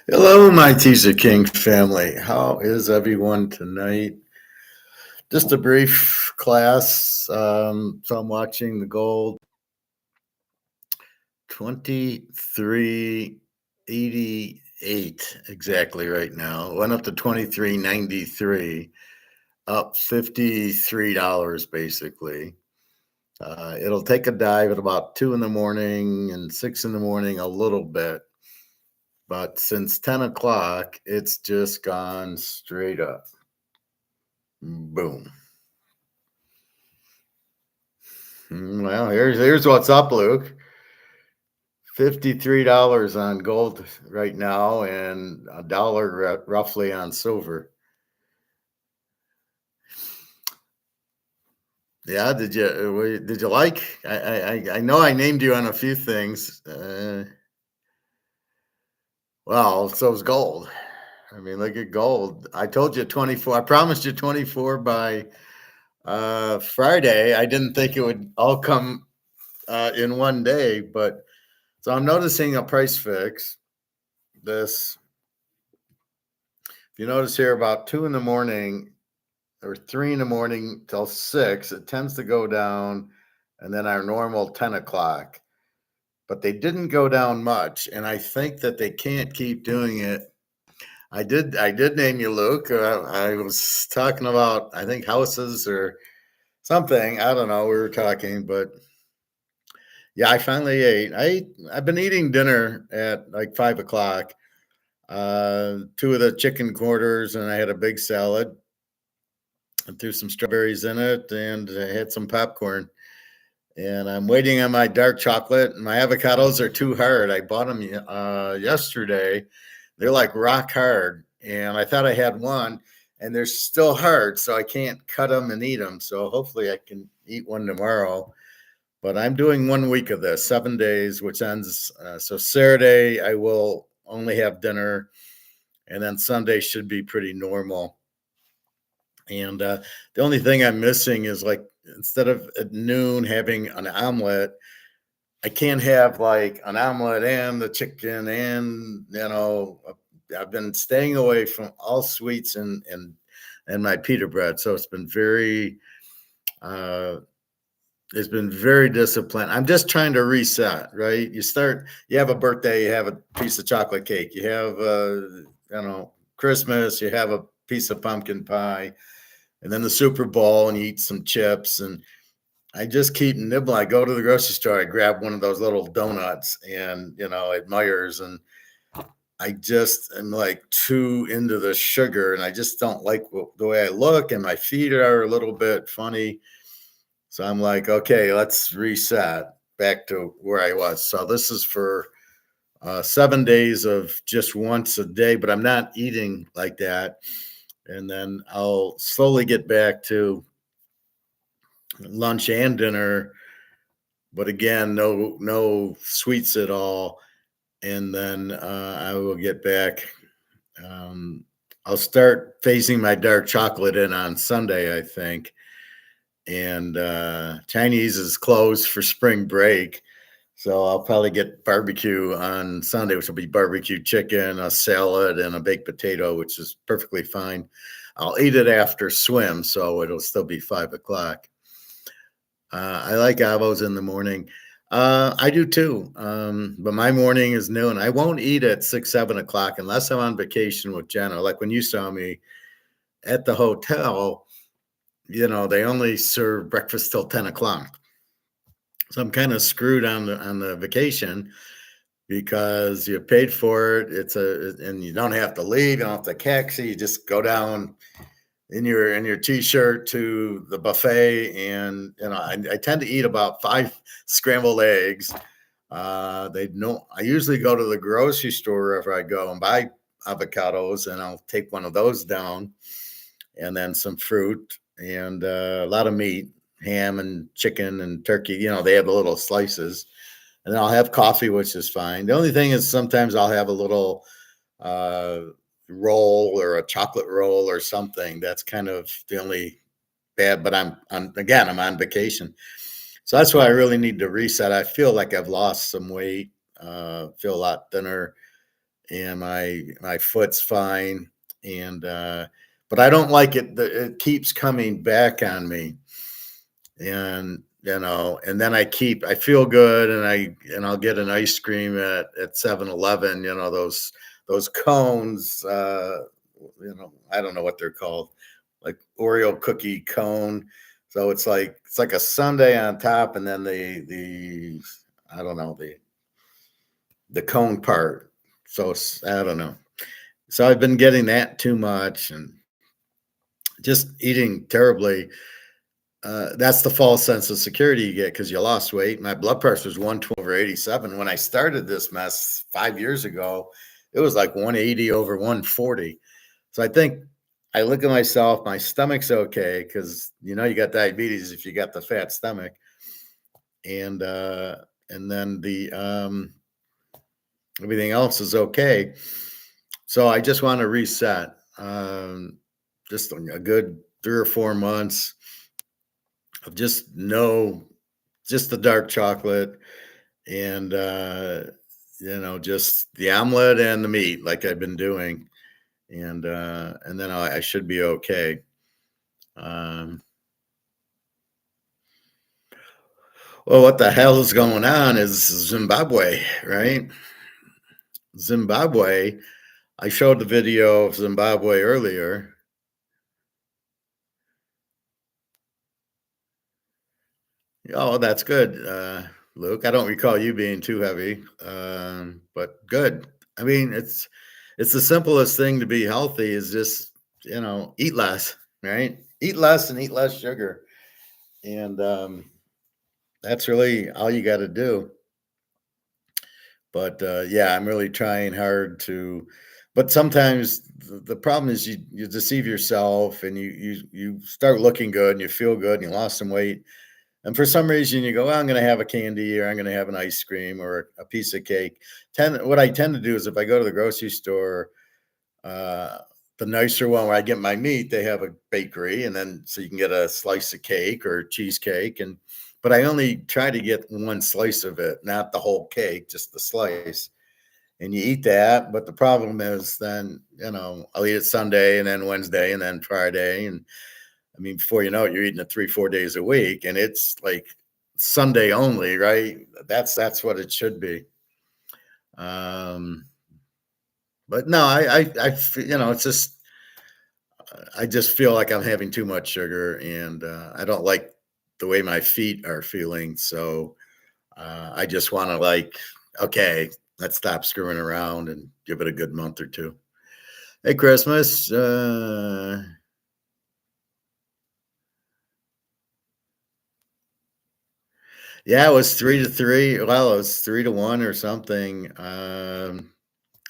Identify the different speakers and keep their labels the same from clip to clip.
Speaker 1: Hello, my Teaserking family. How is everyone tonight? Just a brief class. So I'm watching the gold 23.88 exactly right now. Went up to 23.93, up $53 basically. It'll take a dive at about 2 in the morning and 6 in the morning a little bit. But since 10 o'clock, it's just gone straight up. Boom. Well, here's what's up, Luke. $53 on gold right now, and a dollar roughly on silver. Yeah, did you like? I know I named you on a few things. Well, so's gold. I mean, look at gold. I told you 24. I promised you 24 by Friday. I didn't think it would all come in one day, but so I'm noticing a price fix. This, if you notice here, about 2 in the morning or 3 in the morning till 6, it tends to go down, and then our normal 10 o'clock. But they didn't go down much, and I think that they can't keep doing it. I did name you Luke. I was talking about, I think, houses or something. I don't know. We were talking, but yeah, I finally ate. I've been eating dinner at like 5 o'clock. Two of the chicken quarters, and I had a big salad. I threw some strawberries in it, and I had some popcorn. And I'm waiting on my dark chocolate. My avocados are too hard. I bought them yesterday. They're like rock hard, and I thought I had one, and they're still hard, so I can't cut them and eat them. So hopefully I can eat one tomorrow. But I'm doing 1 week of this, 7 days, which ends. So Saturday I will only have dinner, and then Sunday should be pretty normal. And the only thing I'm missing is, like, instead of at noon having an omelet, I can't have like an omelet and the chicken, and I've been staying away from all sweets and my pita bread. So uh, it's been very disciplined. I'm just trying to reset, right? You have a birthday, you have a piece of chocolate cake, you have Christmas, you have a piece of pumpkin pie, and then the Super Bowl, and you eat some chips. And I just keep nibbling. I go to the grocery store, I grab one of those little donuts, and at Myers, and I just am like too into the sugar, and I just don't like the way I look, and my feet are a little bit funny. So I'm like, okay, let's reset back to where I was. So this is for 7 days of just once a day, but I'm not eating like that. And then I'll slowly get back to lunch and dinner, but again, no sweets at all. And then I will get back. Um, I'll start phasing my dark chocolate in on Sunday, I think. And Chinese is closed for spring break. So I'll probably get barbecue on Sunday, which will be barbecue chicken, a salad, and a baked potato, which is perfectly fine. I'll eat it after swim, so it'll still be 5 o'clock. I like avos in the morning. I do too. But my morning is noon. I won't eat at 6, 7 o'clock unless I'm on vacation with Jenna. Like when you saw me at the hotel, they only serve breakfast till 10 o'clock. So I'm kind of screwed on the vacation because you paid for it. And you don't have to leave. You don't have to taxi. You just go down in your t-shirt to the buffet. And I tend to eat about 5 scrambled eggs. They know I usually go to the grocery store wherever I go and buy avocados, and I'll take one of those down, and then some fruit, and a lot of meat, ham and chicken and turkey. They have the little slices, and then I'll have coffee, which is fine. The only thing is sometimes I'll have a little uh, roll or a chocolate roll or something. That's kind of the only bad. But I'm on vacation, so that's why I really need to reset. I feel like I've lost some weight. Feel a lot thinner, and my foot's fine. And but I don't like it. It keeps coming back on me, and and then I feel good, and I'll get an ice cream at 7-Eleven. Those cones. I don't know what they're called, like Oreo cookie cone. So it's like a sundae on top, and then the I don't know, the cone part. So I don't know. So I've been getting that too much and just eating terribly. That's the false sense of security you get because you lost weight. My blood pressure was 112/87. When I started this mess 5 years ago, it was like 180/140. So I think I look at myself, my stomach's okay because you got diabetes if you got the fat stomach, and then the everything else is okay. So I just want to reset. Just a good 3 or 4 months of just the dark chocolate and just the omelet and the meat like I've been doing, and then I should be okay. Um, well, what the hell is going on is Zimbabwe, right? Zimbabwe. I showed the video of Zimbabwe earlier. Oh, that's good, Luke. I don't recall you being too heavy, but good. I mean, it's the simplest thing to be healthy is just eat less, right? Eat less and eat less sugar, and that's really all you got to do. But yeah, I'm really trying hard to. But sometimes the problem is you deceive yourself and you start looking good and you feel good and you lost some weight. And for some reason, you go, well, I'm going to have a candy or I'm going to have an ice cream or a piece of cake. What I tend to do is if I go to the grocery store, uh, the nicer one where I get my meat, they have a bakery, and then so you can get a slice of cake or cheesecake. But I only try to get one slice of it, not the whole cake, just the slice. And you eat that. But the problem is then, I'll eat it Sunday and then Wednesday and then Friday. And I mean, before you know it, you're eating it 3, 4 days a week, and it's like Sunday only, right? That's what it should be. Um, but no, it's just I just feel like I'm having too much sugar, and I don't like the way my feet are feeling. So I just want to okay, let's stop screwing around and give it a good month or two. Hey, Christmas. Yeah, it was 3-3. Well, it was 3-1 or something.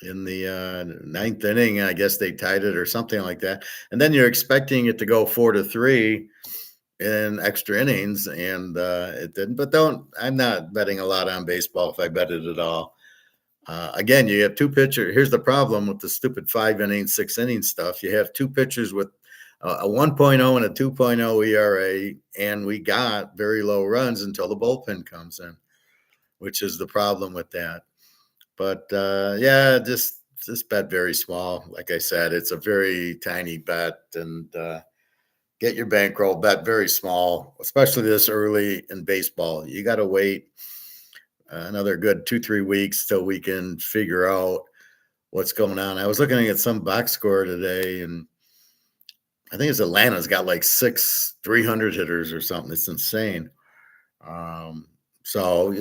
Speaker 1: In the ninth inning, I guess they tied it or something like that. And then you're expecting it to go 4-3 in extra innings, and it didn't. But I'm not betting a lot on baseball if I bet it at all. Again, you have two pitchers. Here's the problem with the stupid 5 inning, 6 inning stuff. You have two pitchers with a 1.0 and a 2.0 ERA, and we got very low runs until the bullpen comes in, which is the problem with that. But yeah, just bet very small. Like I said, it's a very tiny bet, and get your bankroll, bet very small, especially this early in baseball. You got to wait another good 2, 3 weeks till we can figure out what's going on. I was looking at some box score today, and I think it's Atlanta's got like 6 300 hitters or something. It's insane. Um, so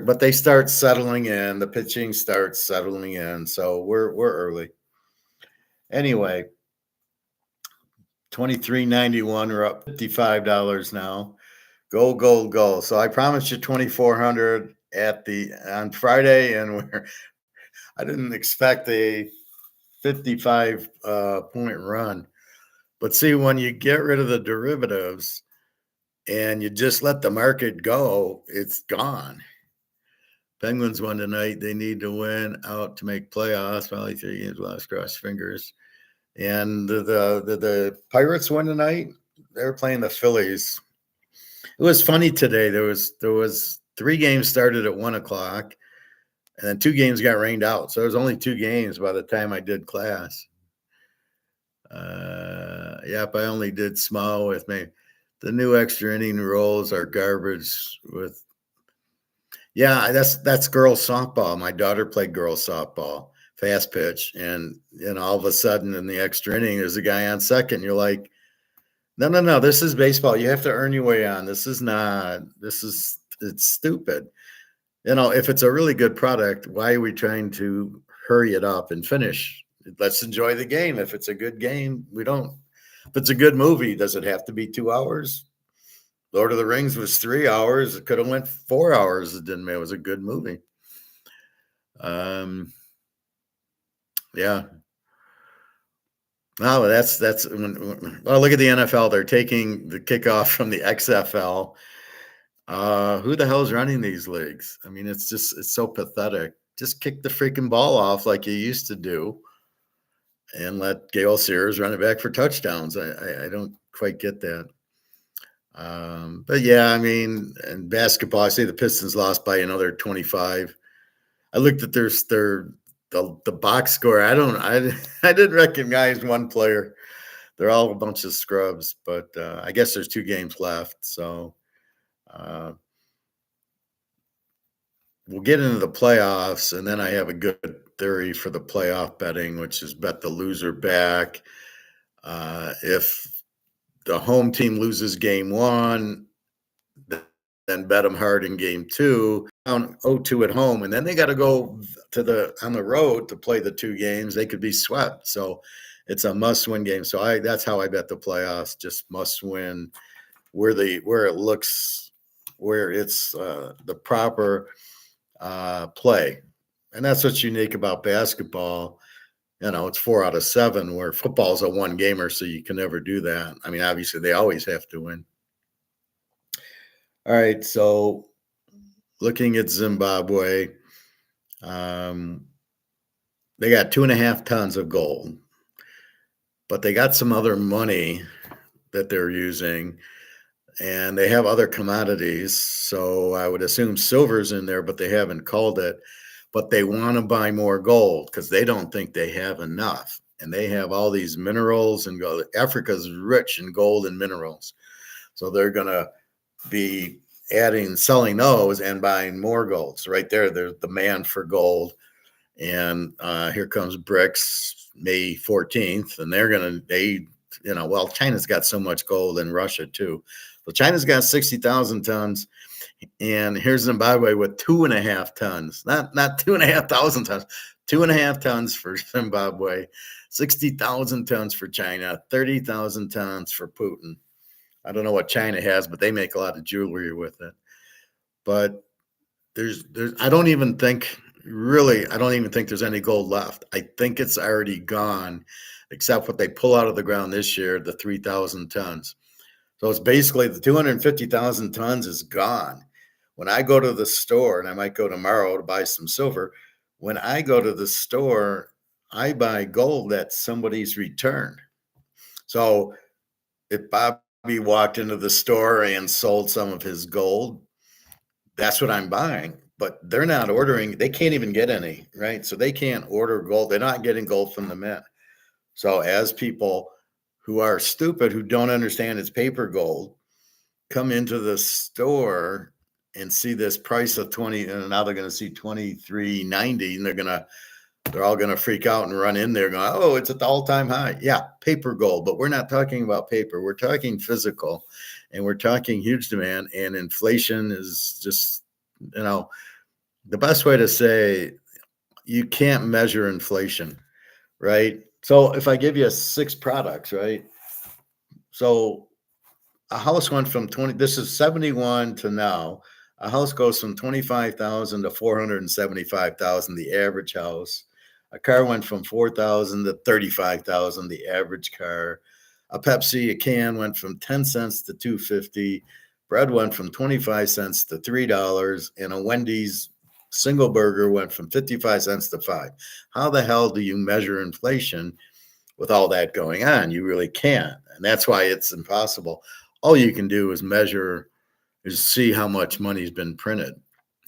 Speaker 1: but they start settling in. The pitching starts settling in. So we're early. Anyway, 23.91. We're up $55 now. Gold, gold, gold. So I promised you 2,400 on Friday, and I didn't expect a 55 point run. But see, when you get rid of the derivatives and you just let the market go, it's gone. Penguins won tonight. They need to win out to make playoffs. Probably 3 games left. Cross fingers. And the Pirates won tonight. They were playing the Phillies. It was funny today. There was 3 games started at 1 o'clock. And then 2 games got rained out. So there was only 2 games by the time I did class. Yep, I only did small with me. The new extra inning rules are garbage with yeah, that's girls softball. My daughter played girls softball, fast pitch, and all of a sudden in the extra inning, there's a guy on second. You're like, no, no, no, this is baseball. You have to earn your way on. This is not, it's stupid. If it's a really good product, why are we trying to hurry it up and finish? Let's enjoy the game. If it's a good game, we don't. If it's a good movie, does it have to be 2 hours? Lord of the Rings was 3 hours. It could have went 4 hours. It didn't matter. It was a good movie. Yeah. No, that's well. Look at the NFL. They're taking the kickoff from the XFL. Who the hell is running these leagues? I mean, it's so pathetic. Just kick the freaking ball off like you used to do, and let Gale Sears run it back for touchdowns. I don't quite get that. But yeah, I mean, in basketball, I say the Pistons lost by another 25. I looked at the box score. I didn't recognize one player. They're all a bunch of scrubs, but I guess there's 2 games left, so uh, we'll get into the playoffs, and then I have a good theory for the playoff betting, which is bet the loser back. If the home team loses game 1, then bet them hard in game 2, down 0-2 at home, and then they got to go on the road to play the 2 games. They could be swept, so it's a must-win game. So that's how I bet the playoffs, just must-win, where it's the proper play, and that's what's unique about basketball. It's 4 out of 7, where football's a 1-gamer, so you can never do that. I mean, obviously they always have to win. All right, so looking at Zimbabwe, they got 2.5 tons of gold, but they got some other money that they're using, and they have other commodities. So I would assume silver's in there, but they haven't called it. But they want to buy more gold because they don't think they have enough. And they have all these minerals and gold. Africa's rich in gold and minerals. So they're going to be selling those and buying more gold. So right there's demand for gold. And here comes BRICS May 14th. And China's got so much gold, in Russia too. So China's got 60,000 tons. And here's Zimbabwe with 2.5 tons, not 2,500 tons, 2.5 tons for Zimbabwe, 60,000 tons for China, 30,000 tons for Putin. I don't know what China has, but they make a lot of jewelry with it. But I don't even think there's any gold left. I think it's already gone, except what they pull out of the ground this year, the 3,000 tons. So it's basically the 250,000 tons is gone. When I go to the store, and I might go tomorrow to buy some silver, when I go to the store, I buy gold that somebody's returned. So if Bobby walked into the store and sold some of his gold, that's what I'm buying. But they're not ordering. They can't even get any, right? So they can't order gold. They're not getting gold from the mint. So as people who are stupid, who don't understand it's paper gold, come into the store and see this price of 20, and now they're going to see 23.90, and they're all going to freak out and run in there going, oh, it's at the all-time high. Yeah, paper gold, but we're not talking about paper. We're talking physical, and we're talking huge demand, and inflation is just, the best way to say you can't measure inflation, right? So if I give you 6 products, right? So a house went from 20, this is 71 to now. A house goes from 25,000 to 475,000, the average house. A car went from 4,000 to 35,000, the average car. A Pepsi, a can went from 10 cents to 2.50. Bread went from 25 cents to $3, and a Wendy's single burger went from 55 cents to 5. How the hell do you measure inflation with all that going on? You really can't. And that's why it's impossible. All you can do is see how much money's been printed.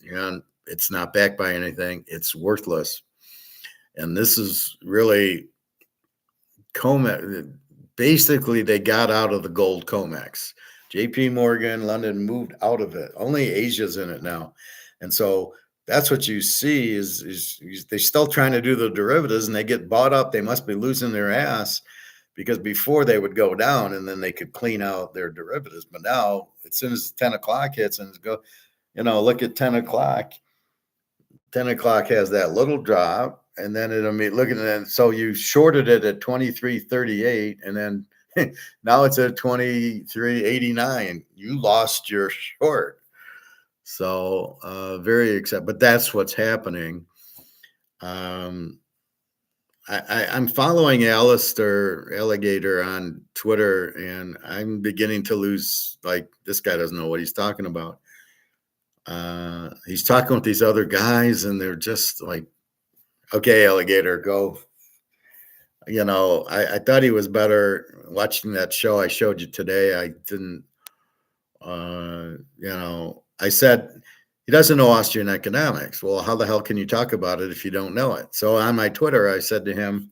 Speaker 1: And It's not backed by anything. It's worthless. And this is really COMEX. Basically, they got out of the gold COMEX. JP Morgan, London moved out of it. Only Asia's in it now. And so that's what you see is they're still trying to do the derivatives and they get bought up. They must be losing their ass because before they would go down and then they could clean out their derivatives. But now, as soon as 10 o'clock hits and go, look at 10 o'clock. 10 o'clock has that little drop, and then it'll be looking at it. So you shorted it at 23.38, and then now it's at 23.89. You lost your short. So very excited, but that's what's happening. I'm following Alistair Alligator on Twitter, and I'm beginning to lose, like, this guy doesn't know what he's talking about. He's talking with these other guys, and they're just like, okay, Alligator, go. I thought he was better watching that show I showed you today. I didn't, I said, he doesn't know Austrian economics. Well, how the hell can you talk about it if you don't know it? So on my Twitter, I said to him,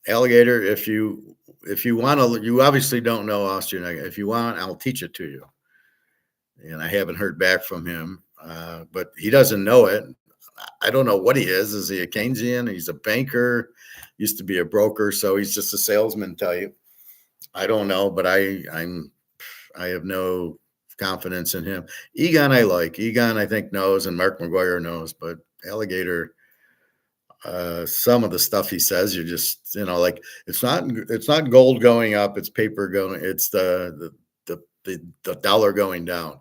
Speaker 1: Alligator, if you want to, you obviously don't know Austrian. If you want, I'll teach it to you. And I haven't heard back from him, but he doesn't know it. I don't know what he is. Is he a Keynesian? He's a banker, used to be a broker, so he's just a salesman, tell you. I don't know, but I have no confidence in him. Egon I like. Egon I think knows, and Mark McGuire knows, but Alligator, some of the stuff he says, you're just, like, it's not gold going up, it's paper going, it's the dollar going down.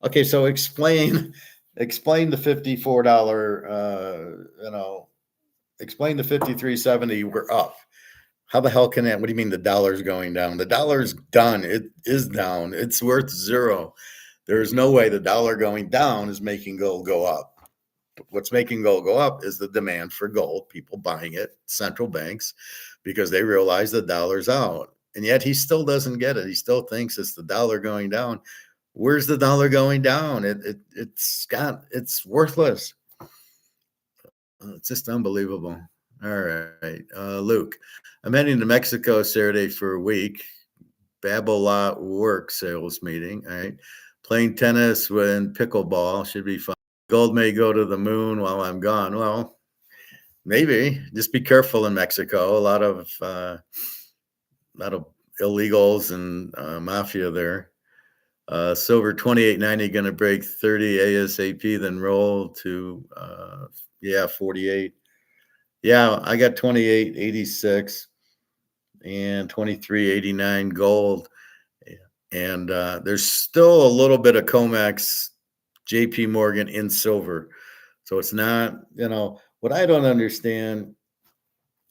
Speaker 1: Okay, so explain the $54, explain the 53.70 we're up. How the hell can that? What do you mean the dollar's going down? The dollar's done. It is down. It's worth zero. There is no way the dollar going down is making gold go up. What's making gold go up is the demand for gold, people buying it, central banks, because they realize the dollar's out. And yet he still doesn't get it. He still thinks it's the dollar going down. Where's the dollar going down? It's worthless. It's just unbelievable. All right. Luke, I'm heading to Mexico Saturday for a week. Babolat work sales meeting. All right. Playing tennis and pickleball should be fun. Gold may go to the moon while I'm gone. Well, maybe. Just be careful in Mexico. A lot of illegals and mafia there. Silver 28.90 going to break 30 ASAP, then roll to 48. Yeah, I got 28.86 and 23.89 gold, and there's still a little bit of COMEX, JP Morgan in silver. So it's not, what I don't understand.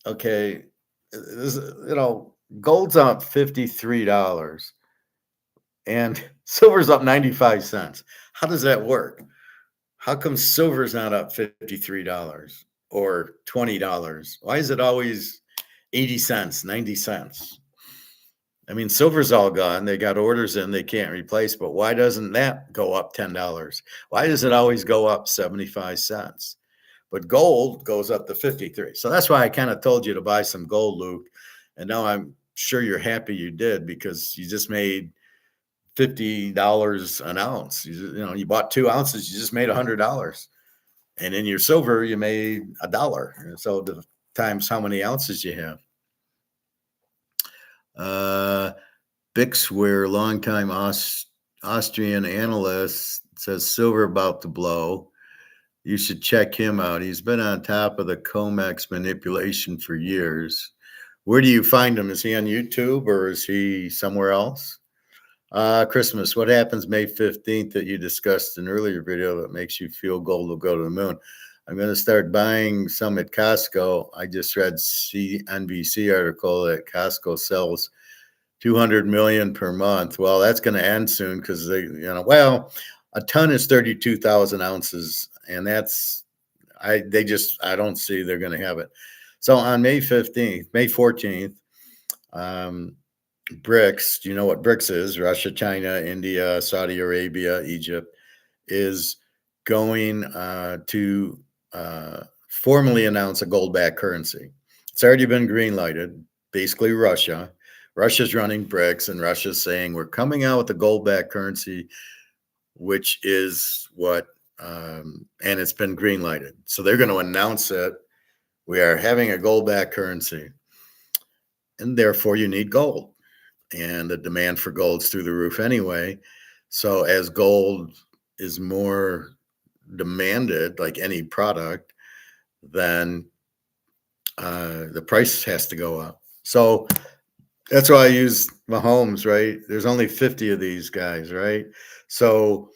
Speaker 1: Okay, gold's up $53 and silver's up 95 cents. How does that work? How come silver's not up $53 or $20? Why is it always 80 cents, 90 cents? I mean, silver's all gone. They got orders in they can't replace, but why doesn't that go up $10? Why does it always go up 75 cents? But gold goes up to 53. So that's why I kind of told you to buy some gold, Luke. And now I'm sure you're happy you did, because you just made $50 an ounce. You bought 2 ounces, you just made $100. And in your silver, you made $1. So the times how many ounces you have. Bixware, longtime Austrian analyst, says silver about to blow. You should check him out. He's been on top of the COMEX manipulation for years. Where do you find him? Is he on YouTube or is he somewhere else? Christmas, what happens May 15th that you discussed in an earlier video that makes you feel gold will go to the moon? I'm going to start buying some at Costco. I just read CNBC article that Costco sells 200 million per month. Well, that's going to end soon because a ton is 32,000 ounces, and I don't see they're going to have it. So on May 14th, BRICS, do you know what BRICS is? Russia, China, India, Saudi Arabia, Egypt, is going to formally announce a gold-backed currency. It's already been green lighted. Basically, Russia's running BRICS, and Russia's saying we're coming out with a gold-backed currency, which is what, and it's been green lighted. So they're going to announce it. We are having a gold-backed currency, and therefore you need gold. And the demand for gold's through the roof anyway. So as gold is more demanded, like any product, then the price has to go up. So that's why I use Mahomes, right? There's only 50 of these guys, right? So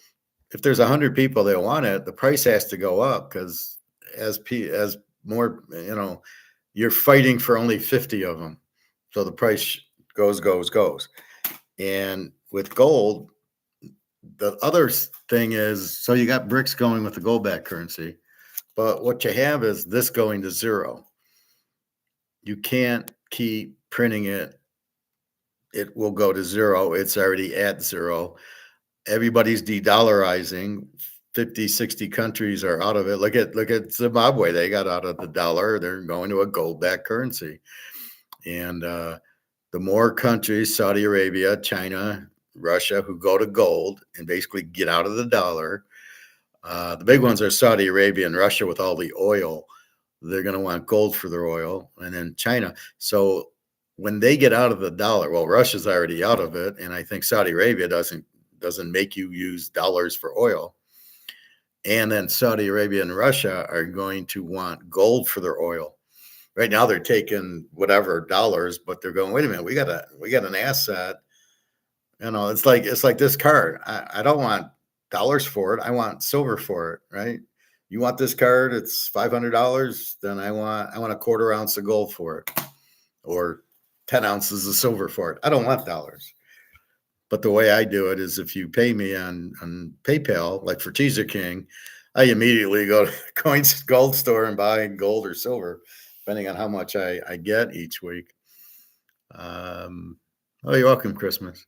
Speaker 1: if there's 100 people that want it, the price has to go up because as more, you're fighting for only 50 of them. So the price goes. And with gold, the other thing is, so you got BRICS going with the gold-backed currency, but what you have is this going to zero. You can't keep printing it. It will go to zero. It's already at zero. Everybody's de-dollarizing. 50, 60 countries are out of it. Look at Zimbabwe. They got out of the dollar. They're going to a gold-backed currency. And the more countries, Saudi Arabia, China, Russia, who go to gold and basically get out of the dollar. The big ones are Saudi Arabia and Russia with all the oil. They're going to want gold for their oil, and then China. So when they get out of the dollar, well, Russia's already out of it, and I think Saudi Arabia doesn't make you use dollars for oil. And then Saudi Arabia and Russia are going to want gold for their oil. Right now they're taking whatever dollars, but they're going, wait a minute, we got an asset. It's like this card. I don't want dollars for it. I want silver for it, right? You want this card, it's $500, then I want a quarter ounce of gold for it, or 10 ounces of silver for it. I don't want dollars. But the way I do it is if you pay me on PayPal, like for Teaserking, I immediately go to the Coins Gold store and buy gold or silver, depending on how much I get each week. Oh, you're welcome, Christmas.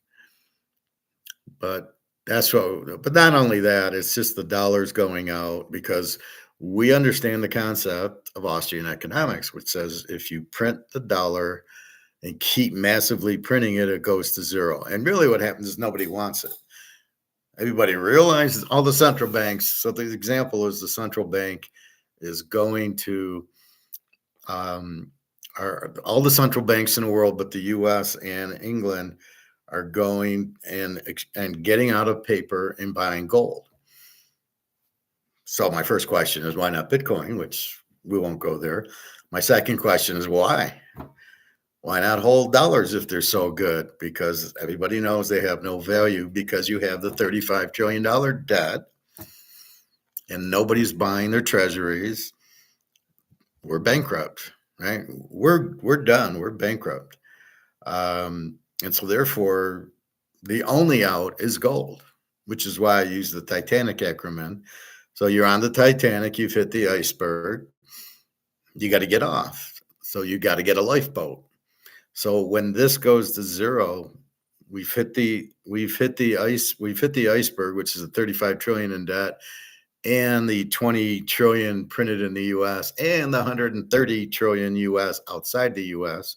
Speaker 1: But but not only that, it's just the dollars going out, because we understand the concept of Austrian economics, which says if you print the dollar and keep massively printing it, it goes to zero. And really what happens is nobody wants it. Everybody realizes, all the central banks. So the example is the central bank is going to, all the central banks in the world, but the US and England, are going and getting out of paper and buying gold. So my first question is, why not Bitcoin? Which we won't go there. My second question is, why? Why not hold dollars if they're so good? Because everybody knows they have no value, because you have the $35 trillion debt and nobody's buying their treasuries. We're bankrupt, right? We're done. We're bankrupt. And so therefore, the only out is gold, which is why I use the Titanic acronym. So you're on the Titanic, you've hit the iceberg, you got to get off. So you got to get a lifeboat. So when this goes to zero, we've hit the iceberg, which is a 35 trillion in debt, and the 20 trillion printed in the US, and the 130 trillion US outside the US.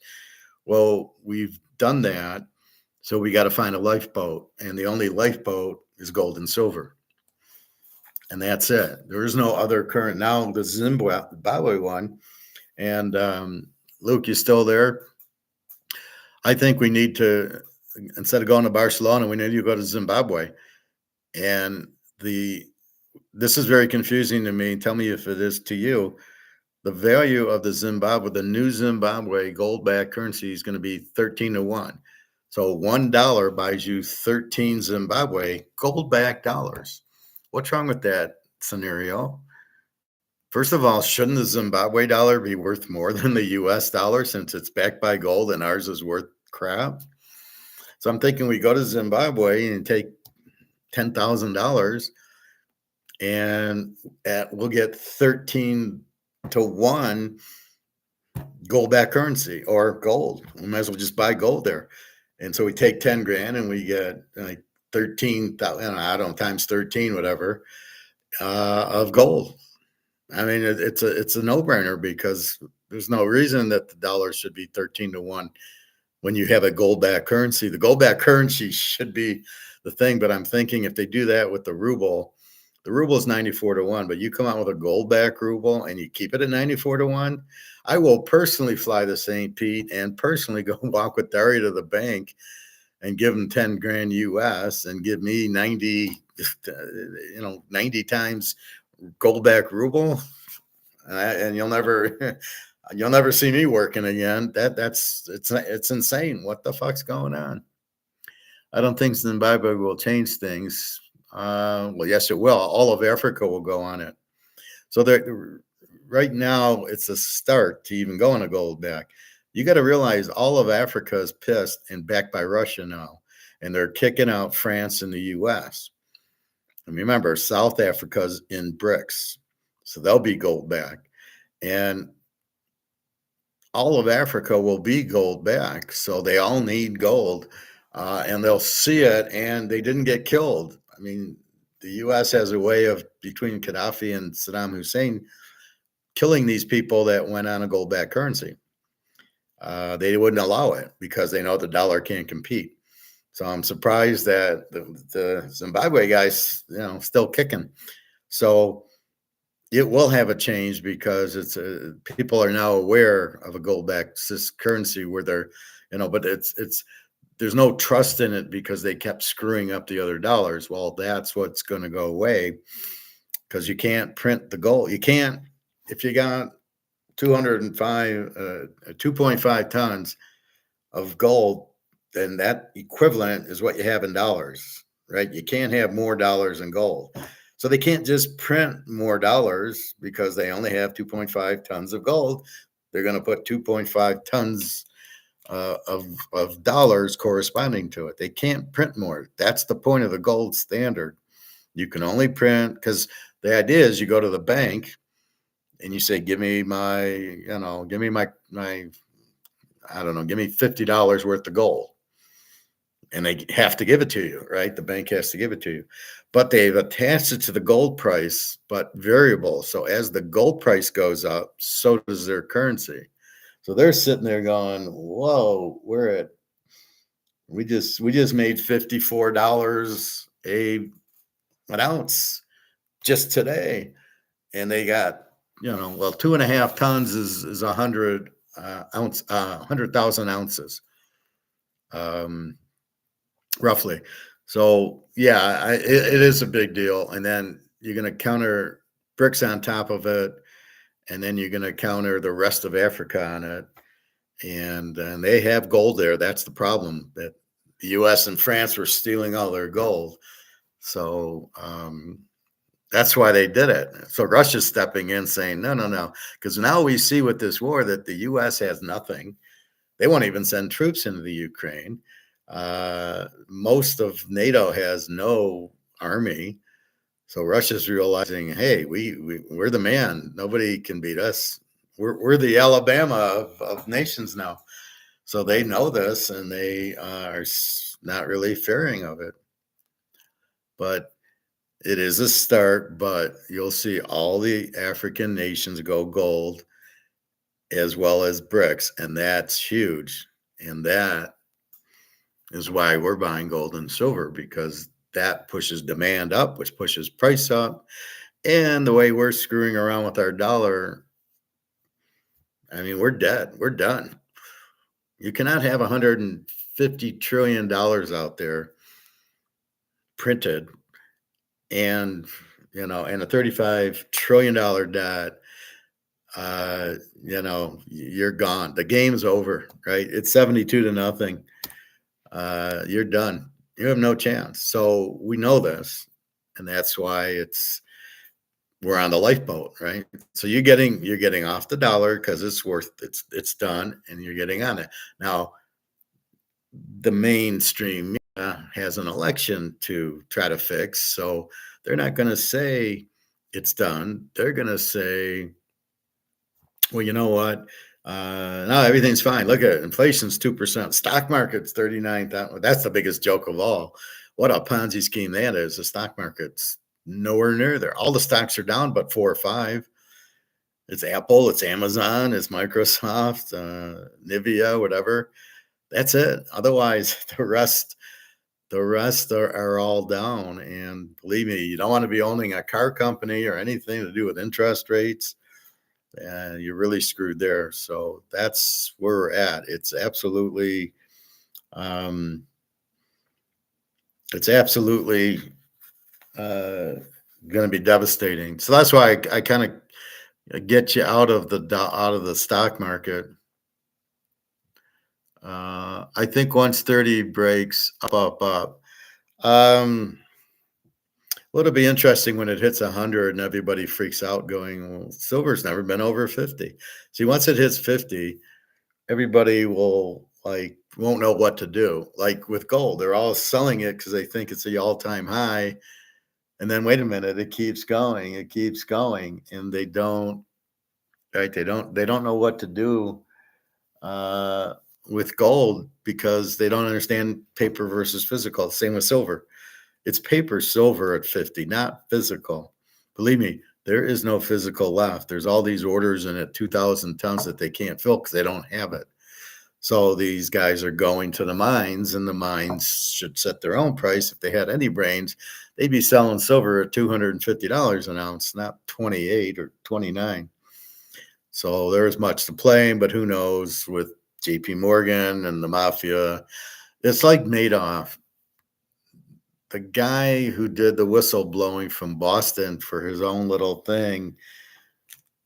Speaker 1: Well, we've done that. So we got to find a lifeboat, and the only lifeboat is gold and silver. And that's it. There is no other current. Now the Zimbabwe one, and Luke, you still there? I think we need to, instead of going to Barcelona, we need to go to Zimbabwe. And this is very confusing to me. Tell me if it is to you. The value of the new Zimbabwe gold-backed currency is going to be 13-1. So $1 buys you 13 Zimbabwe gold-backed dollars. What's wrong with that scenario? First of all, shouldn't the Zimbabwe dollar be worth more than the US dollar, since it's backed by gold and ours is worth crap? So I'm thinking we go to Zimbabwe and take $10,000, and we'll get 13-1 gold-backed currency, or gold. We might as well just buy gold there. And so we take 10 grand and we get like 13,000, I don't know, times 13, whatever. of gold. I mean, it's a no-brainer because there's no reason that the dollar should be 13 to 1 when you have a gold-backed currency. The gold-backed currency should be the thing, but I'm thinking if they do that with the ruble is 94 to 1, but you come out with a gold-backed ruble and you keep it at 94 to 1, I will personally fly to St. Pete and personally go walk with Daria to the bank and give them 10 grand US and give me 90, 90 times gold-backed ruble, and you'll never see me working again. It's insane. What the fuck's going on? I don't think Zimbabwe will change things. Well, yes, it will. All of Africa will go on it. So right now, it's a start to even going to gold back. You got to realize all of Africa is pissed and backed by Russia now, and they're kicking out France and the U.S. And remember, South Africa's in BRICS, so they'll be gold back, and all of Africa will be gold back. So they all need gold, and they'll see it. And they didn't get killed. I mean, the U.S. has a way of, between Gaddafi and Saddam Hussein, killing these people that went on a gold back currency. They wouldn't allow it because they know the dollar can't compete. So I'm surprised that the Zimbabwe guys, still kicking. So it will have a change because people are now aware of a gold-backed currency where they're, but there's no trust in it because they kept screwing up the other dollars. Well, that's what's going to go away because you can't print the gold. You can't, if you got 2.5 tons of gold, then that equivalent is what you have in dollars, right? You can't have more dollars than gold. So they can't just print more dollars because they only have 2.5 tons of gold. They're going to put 2.5 tons of dollars corresponding to it. They can't print more. That's the point of the gold standard. You can only print, because the idea is you go to the bank and you say, give me my, I don't know, give me $50 worth of gold. And they have to give it to you, right? The bank has to give it to you. But they've attached it to the gold price, but variable. So as the gold price goes up, so does their currency. So they're sitting there going, whoa, we just made $54 an ounce just today. And they got, 2.5 tons is 100,000 ounces. Roughly. So yeah, it is a big deal. And then you're going to counter BRICS on top of it. And then you're going to counter the rest of Africa on it. And they have gold there. That's the problem, that the US and France were stealing all their gold. So that's why they did it. So Russia's stepping in saying, no. Because now we see with this war that the US has nothing. They won't even send troops into the Ukraine. Most of NATO has no army. So Russia's realizing, hey, we're the man. Nobody can beat us. We're the Alabama of nations now. So they know this, and they are not really fearing of it. But it is a start, but you'll see all the African nations go gold as well as BRICS, and that's huge. And that is why we're buying gold and silver, because that pushes demand up, which pushes price up. And the way we're screwing around with our dollar, I mean, we're dead. We're done. You cannot have $150 trillion out there printed and and a $35 trillion debt. You're gone. The game's over, right? It's 72 to nothing. You're done. You have no chance. So we know this, and that's why we're on the lifeboat, right? So you're getting off the dollar because it's done, and you're getting on it. Now, the mainstream has an election to try to fix, so they're not going to say it's done. They're going to say, well, you know what? No, everything's fine. Look at it. Inflation's 2%. Stock market's 39,000. That's the biggest joke of all. What a Ponzi scheme that is. The stock market's nowhere near there. All the stocks are down, but four or five. It's Apple, it's Amazon, it's Microsoft, Nvidia, whatever. That's it. Otherwise, the rest are all down. And believe me, you don't want to be owning a car company or anything to do with interest rates. And you're really screwed there. So that's where we're at. Um, it's absolutely going to be devastating. So that's why I kind of get you out of the stock market. I think once 30 breaks up. Um, well, it'll be interesting when it hits 100 and everybody freaks out going, well, silver's never been over 50. See, once it hits 50, everybody will won't know what to do. Like with gold, they're all selling it because they think it's the all-time high. And then wait a minute, it keeps going, and they don't, right? They don't know what to do uh, with gold because they don't understand paper versus physical. Same with silver. It's paper silver at 50, not physical. Believe me, there is no physical left. There's all these orders in at 2,000 tons that they can't fill because they don't have it. So these guys are going to the mines, and the mines should set their own price. If they had any brains, they'd be selling silver at $250 an ounce, not 28 or 29. So there's much to blame, but who knows with JP Morgan and the mafia. It's like Madoff, the guy who did the whistleblowing from Boston for his own little thing,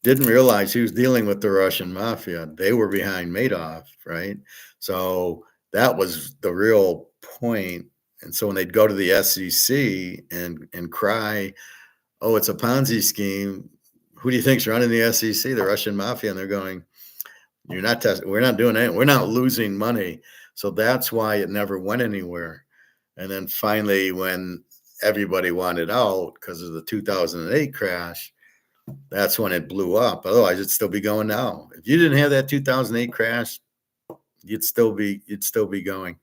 Speaker 1: didn't realize he was dealing with the Russian mafia. They were behind Madoff, right? So that was the real point. And so when they'd go to the SEC and cry, "Oh, it's a Ponzi scheme," who do you think's running the SEC? The Russian mafia. And they're going, "You're not testing. We're not doing it. We're not losing money." So that's why it never went anywhere. And then finally, when everybody wanted out because of the 2008 crash, that's when it blew up. Otherwise, it'd still be going now. If you didn't have that 2008 crash, you'd still be going.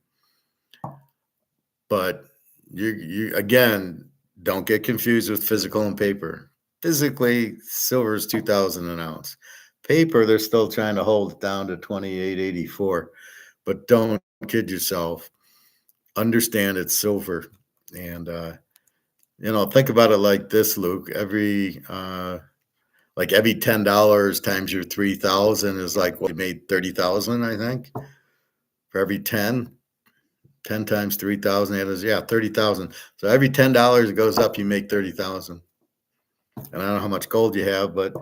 Speaker 1: But you again, don't get confused with physical and paper. Physically, silver is 2,000 an ounce. Paper, they're still trying to hold it down to 28.84. But don't kid yourself. Understand it's silver. And think about it like this, Luke. Every $10 times your 3,000 is like what you made 30,000, I think. For every 10 times 3,000 is 30,000. So every $10 goes up, you make 30,000. And I don't know how much gold you have, but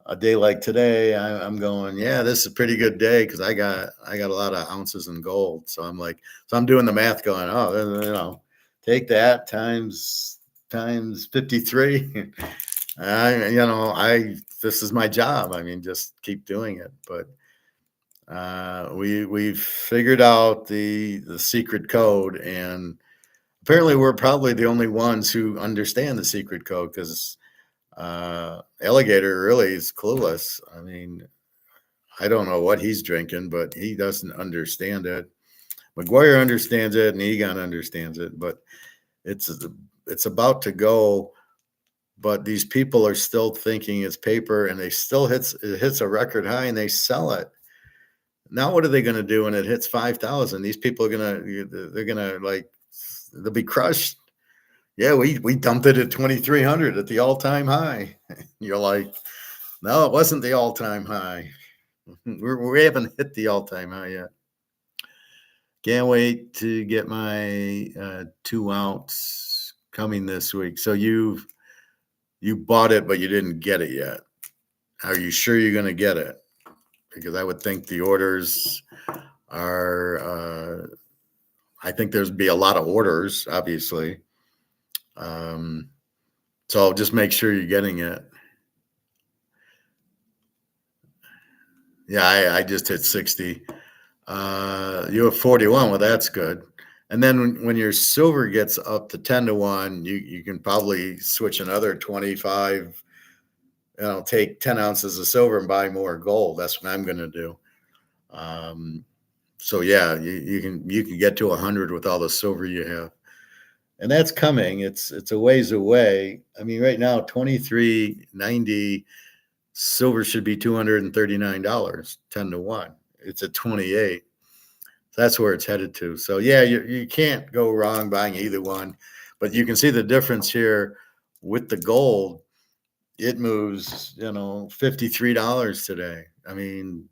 Speaker 1: a day like today, I'm going, yeah, this is a pretty good day because I got a lot of ounces in gold. So I'm doing the math, going, take that times 53. This is my job. I mean, just keep doing it. But we've figured out the secret code, and apparently we're probably the only ones who understand the secret code because Alligator really is clueless. I mean, I don't know what he's drinking, but he doesn't understand it. McGuire understands it, and Egon understands it, but it's about to go. But these people are still thinking it's paper, and it hits a record high, and they sell it. Now, what are they going to do when it hits 5,000? These people they're gonna they'll be crushed. Yeah, we dumped it at 2,300 at the all-time high. You're like, no, it wasn't the all-time high. We haven't hit the all-time high yet. Can't wait to get my 2 ounce coming this week. So you bought it, but you didn't get it yet. Are you sure you're going to get it? Because I would think the orders are. I think there's be a lot of orders, obviously. So just make sure you're getting it. Yeah, I just hit 60. You have 41. Well, that's good. And then when your silver gets up to 10-1, you can probably switch another 25. Take 10 ounces of silver and buy more gold. That's what I'm going to do. So yeah, you can get to 100 with all the silver you have. and that's coming. It's a ways away. I mean, right now, 23.90 silver should be $239, 10 to 1. It's at 28. That's where it's headed to. So yeah, you can't go wrong buying either one, but you can see the difference here with the gold. It moves, $53 today. I mean,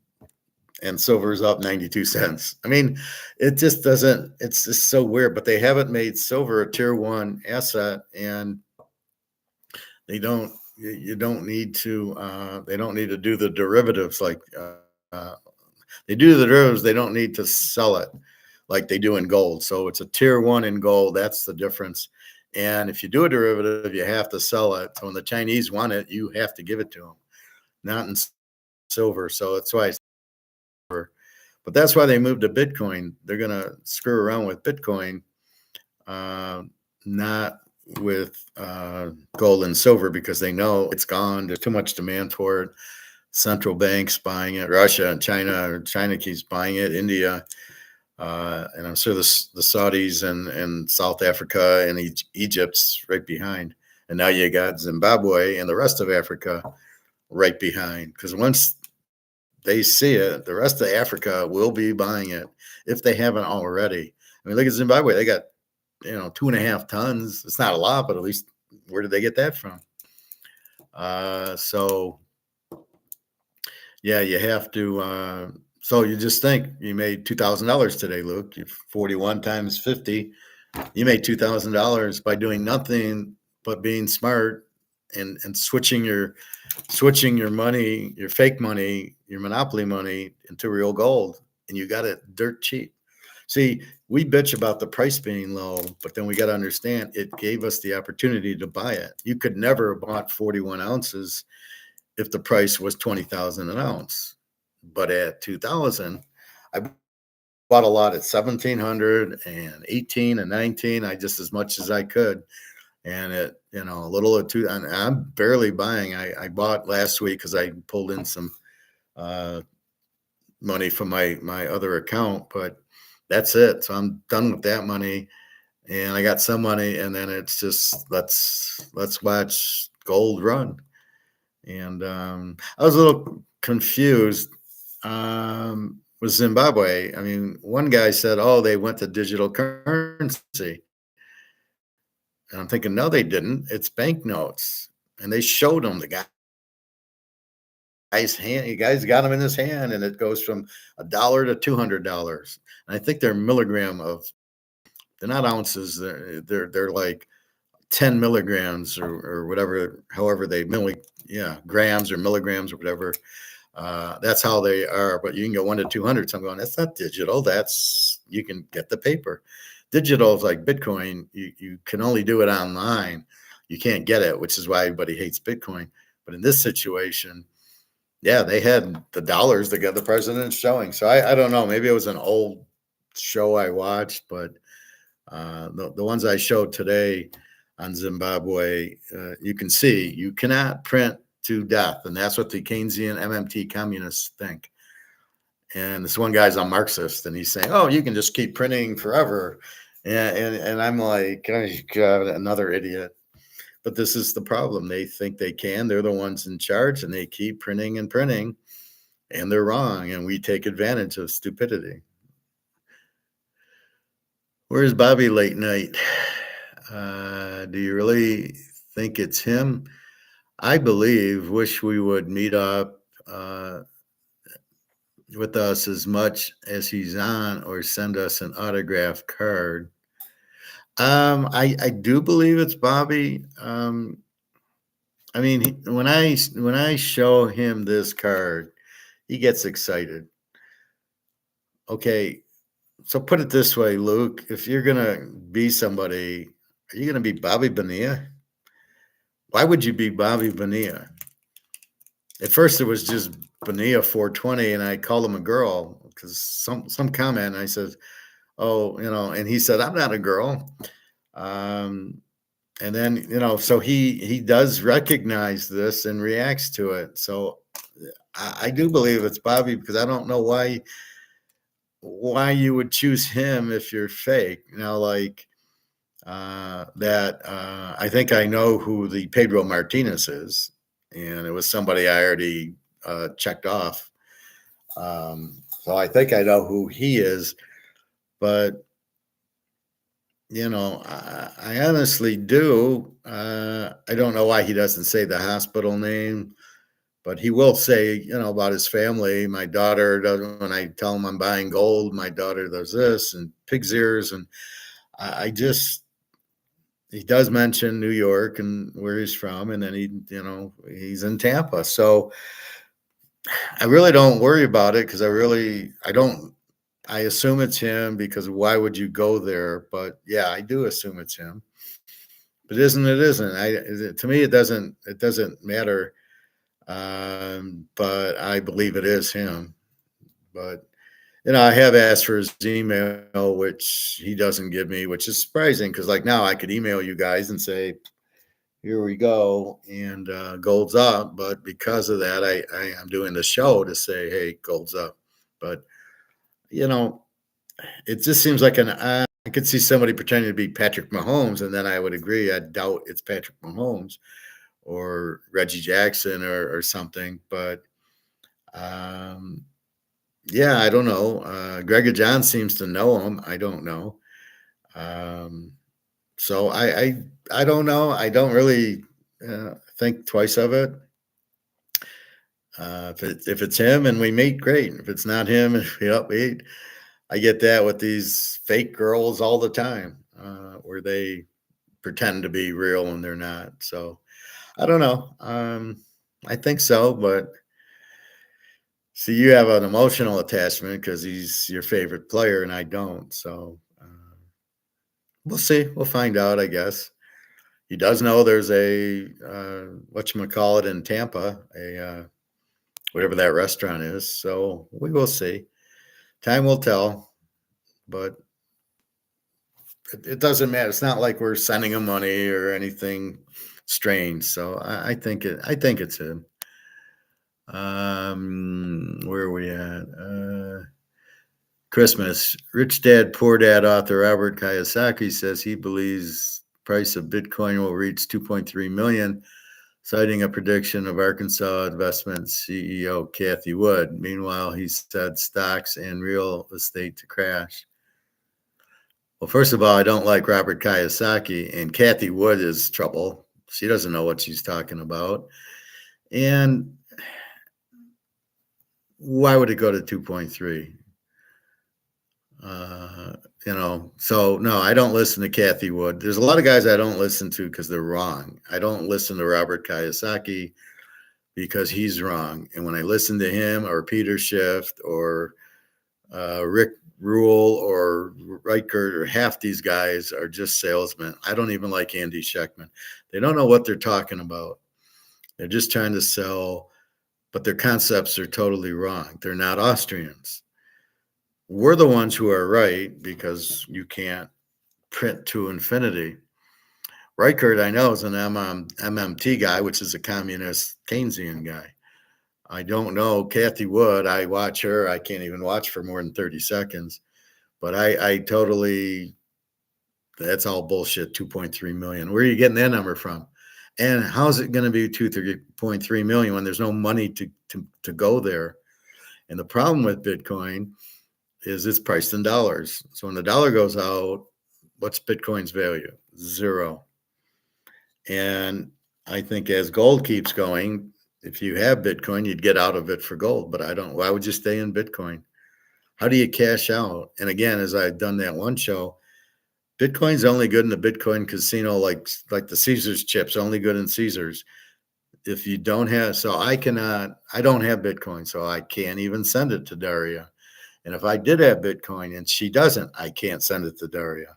Speaker 1: and silver's up 92 cents. I mean, it just doesn't, it's just so weird, but they haven't made silver a tier one asset, and they don't, you don't need to, they don't need to do the derivatives like, they do the derivatives. They don't need to sell it like they do in gold. So it's a tier one in gold. That's the difference. And if you do a derivative, you have to sell it. So when the Chinese want it, you have to give it to them, not in silver. So that's why but that's why they moved to Bitcoin. They're going to screw around with Bitcoin, not with gold and silver, because they know it's gone. There's too much demand for it. Central banks buying it, Russia and China keeps buying it, India, and I'm sure the Saudis and South Africa and Egypt's right behind. And now you got Zimbabwe and the rest of Africa right behind, because once they see it, the rest of Africa will be buying it if they haven't already. I mean, look at Zimbabwe. They got, 2.5 tons. It's not a lot, but at least where did they get that from? So yeah, you have to. So you just think you made $2,000 today, Luke. 41 times 50. You made $2,000 by doing nothing but being smart and switching your money, your fake money, your monopoly money into real gold, and you got it dirt cheap. See, we bitch about the price being low, but then we got to understand it gave us the opportunity to buy it. You could never have bought 41 ounces if the price was 20,000 an ounce. But at 2,000, I bought a lot at 1,700 and 18 and 19. I just as much as I could. And a little at two, and I'm barely buying. I bought last week because I pulled in some money from my other account, but that's it. So I'm done with that money, and I got some money, and then it's just let's watch gold run. And I was a little confused with Zimbabwe. I mean, one guy said, "Oh, they went to digital currency." And I'm thinking, no, they didn't. It's banknotes. And they showed him the guy's hand. The guy's got them in his hand, and it goes from $1 to $200. And I think they're they're not ounces. They're like 10 milligrams or whatever, however grams or milligrams or whatever. That's how they are. But you can go 1 to 200. So I'm going, that's not digital. You can get the paper. Digital is like Bitcoin. You can only do it online. You can't get it, which is why everybody hates Bitcoin. But in this situation, yeah, they had the dollars that got the president showing. So I don't know. Maybe it was an old show I watched, but the ones I showed today on Zimbabwe, you can see you cannot print to death. And that's what the Keynesian MMT communists think. And this one guy's a Marxist, and he's saying, "Oh, you can just keep printing forever," and I'm like, "Oh, God, another idiot." But this is the problem. They think they can. They're the ones in charge, and they keep printing and printing, and they're wrong. And we take advantage of stupidity. Where's Bobby late night? Do you really think it's him? I believe. Wish we would meet up. With us as much as he's on, or send us an autograph card. I do believe it's Bobby. I mean, when I show him this card, he gets excited. Okay, so put it this way, Luke: if you're gonna be somebody, are you gonna be Bobby Bonilla? Why would you be Bobby Bonilla? At first, it was just Bonilla 420, and I called him a girl because some comment. And I said, "Oh, and he said, I'm not a girl." And then, so he does recognize this and reacts to it. So I do believe it's Bobby, because I don't know why you would choose him if you're fake. Like, that I think I know who the Pedro Martinez is, and it was somebody I already checked off. So I think I know who he is, but I honestly do. I don't know why he doesn't say the hospital name, but he will say, about his family. My daughter doesn't. When I tell him I'm buying gold, my daughter does this and pig's ears, and I just he does mention New York and where he's from, and then he's in Tampa. So I really don't worry about it because I don't. I assume it's him because why would you go there? But yeah, I do assume it's him. But isn't it? Isn't to me? It doesn't. It doesn't matter. But I believe it is him. But I have asked for his email, which he doesn't give me, which is surprising because like now I could email you guys and say, here we go, and gold's up. But because of that, I am doing the show to say, hey, gold's up. But you know, it just seems like I could see somebody pretending to be Patrick Mahomes, and then I would agree. I doubt it's Patrick Mahomes or Reggie Jackson or something. But um, yeah, I don't know. Gregor John seems to know him. I don't know. Um, so I don't know. I don't really think twice of it. If it's him and we meet, great. If it's not him, I get that with these fake girls all the time, where they pretend to be real and they're not. So I don't know. I think so, but see, you have an emotional attachment because he's your favorite player, and I don't. So we'll see. We'll find out, I guess. He does know there's a whatchamacallit in Tampa, whatever that restaurant is. So we will see. Time will tell, but it doesn't matter. It's not like we're sending him money or anything strange. So I think it's him. Where are we at? Christmas. Rich Dad Poor Dad author Robert Kiyosaki says he believes price of Bitcoin will reach 2.3 million, citing a prediction of Arkansas investment CEO Kathy Wood. Meanwhile, he said stocks and real estate to crash. Well, first of all, I don't like Robert Kiyosaki, and Kathy Wood is trouble. She doesn't know what she's talking about. And why would it go to 2.3? So no, I don't listen to Kathy Wood. There's a lot of guys I don't listen to because they're wrong. I don't listen to Robert Kiyosaki because he's wrong. And when I listen to him or Peter Schiff or Rick Rule or Reichert or half these guys are just salesmen. I don't even like Andy Scheckman. They don't know what they're talking about. They're just trying to sell, but their concepts are totally wrong. They're not Austrians. We're the ones who are right because you can't print to infinity. Reichert, I know, is an MMT guy, which is a communist Keynesian guy. I don't know Kathy Wood. I watch her. I can't even watch for more than 30 seconds. But I totally, that's all bullshit, 2.3 million. Where are you getting that number from? And how's it going to be 2.3 million when there's no money to go there? And the problem with Bitcoin is it's priced in dollars. So when the dollar goes out, what's Bitcoin's value? Zero. And I think as gold keeps going, if you have Bitcoin, you'd get out of it for gold. But I don't. Why would you stay in Bitcoin? How do you cash out? And again, as I've done that one show, Bitcoin's only good in the Bitcoin casino, like the Caesars chips, only good in Caesars. If you don't have, so I don't have Bitcoin, so I can't even send it to Daria. And if I did have Bitcoin and she doesn't, I can't send it to Daria.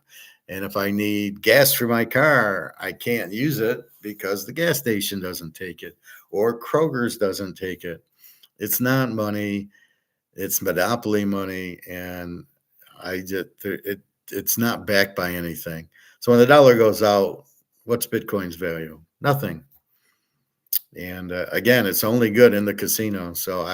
Speaker 1: And if I need gas for my car, I can't use it because the gas station doesn't take it or Kroger's doesn't take it. It's not money. It's monopoly money. And it's not backed by anything. So when the dollar goes out, what's Bitcoin's value? Nothing. And again, it's only good in the casino. So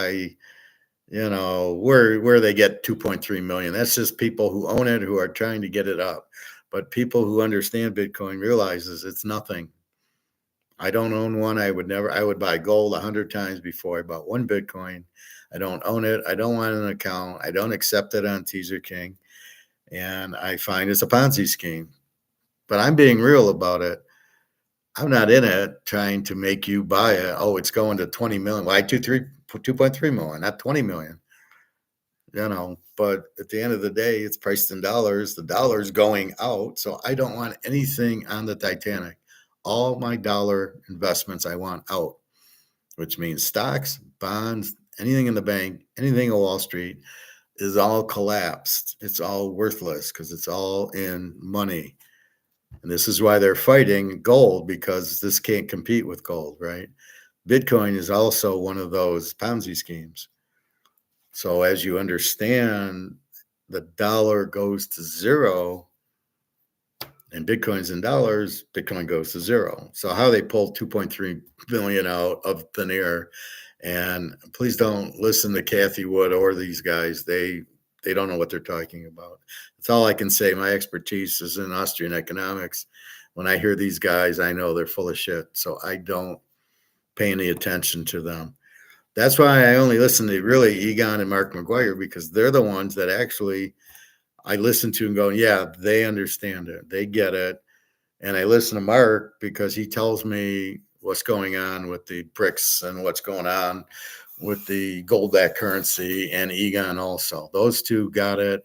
Speaker 1: where they get 2.3 million, that's just people who own it, who are trying to get it up. But people who understand Bitcoin realizes it's nothing. I don't own one. I would buy gold 100 times before I bought one Bitcoin. I don't own it. I don't want an account. I don't accept it on Teaserking. And I find it's a Ponzi scheme. But I'm being real about it. I'm not in it trying to make you buy it. Oh, it's going to 20 million. Why 2.3 million, not 20 million? But at the end of the day, it's priced in dollars. The dollar's going out. So I don't want anything on the Titanic. All my dollar investments I want out, which means stocks, bonds, anything in the bank, anything on Wall Street is all collapsed. It's all worthless because it's all in money. And this is why they're fighting gold, because this can't compete with gold, right? Bitcoin is also one of those Ponzi schemes. So as you understand, the dollar goes to zero and Bitcoin's in dollars, Bitcoin goes to zero. So how they pulled 2.3 million out of thin air. And please don't listen to Kathy Wood or these guys. They don't know what they're talking about. That's all I can say. My expertise is in Austrian economics. When I hear these guys, I know they're full of shit. So I don't pay any attention to them. That's why I only listen to really Egon and Mark McGuire, because they're the ones that actually I listen to and go, yeah, they understand it. They get it. And I listen to Mark because he tells me what's going on with the BRICS and what's going on with the gold-backed currency, and Egon also. Those two got it.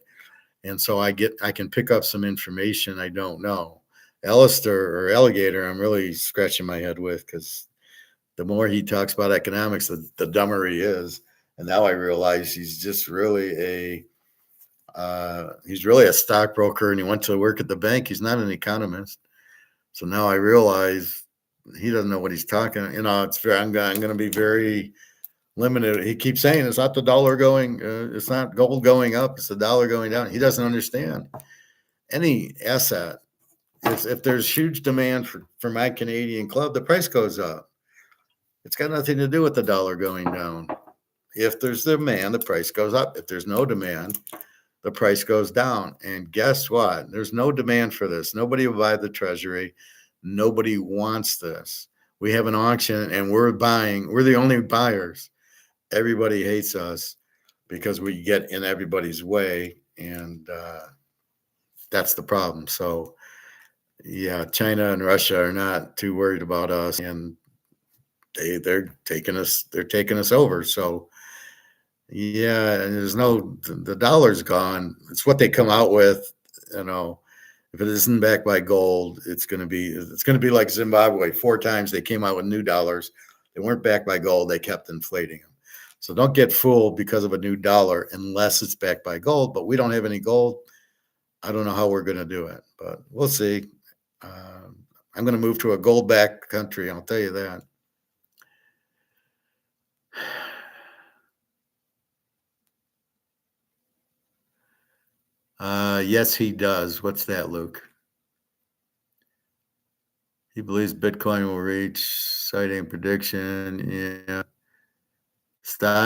Speaker 1: And so I can pick up some information I don't know. Alistair or Alligator, I'm really scratching my head with, because the more he talks about economics, the dumber he is. And now I realize he's just really he's really a stockbroker, and he went to work at the bank. He's not an economist. So now I realize he doesn't know what he's talking. I'm going to be very limited. He keeps saying it's not the dollar going, it's not gold going up, it's the dollar going down. He doesn't understand any asset. If there's huge demand for my Canadian club, the price goes up. It's got nothing to do with the dollar going down. If there's demand, the price goes up. If there's no demand, the price goes down. And guess what? There's no demand for this. Nobody will buy the treasury. Nobody wants this. We have an auction and we're buying. We're the only buyers. Everybody hates us because we get in everybody's way. And that's the problem. So, yeah, China and Russia are not too worried about us. And they're taking us over. So, yeah, and the dollar's gone. It's what they come out with, you know. If it isn't backed by gold, it's going to be like Zimbabwe. 4 times they came out with new dollars. They weren't backed by gold. They kept inflating them. So don't get fooled because of a new dollar unless it's backed by gold. But we don't have any gold. I don't know how we're going to do it, but we'll see. I'm going to move to a gold-backed country. I'll tell you that. Yes, he does. What's that, Luke? He believes Bitcoin will reach citing prediction. Yeah. Stop.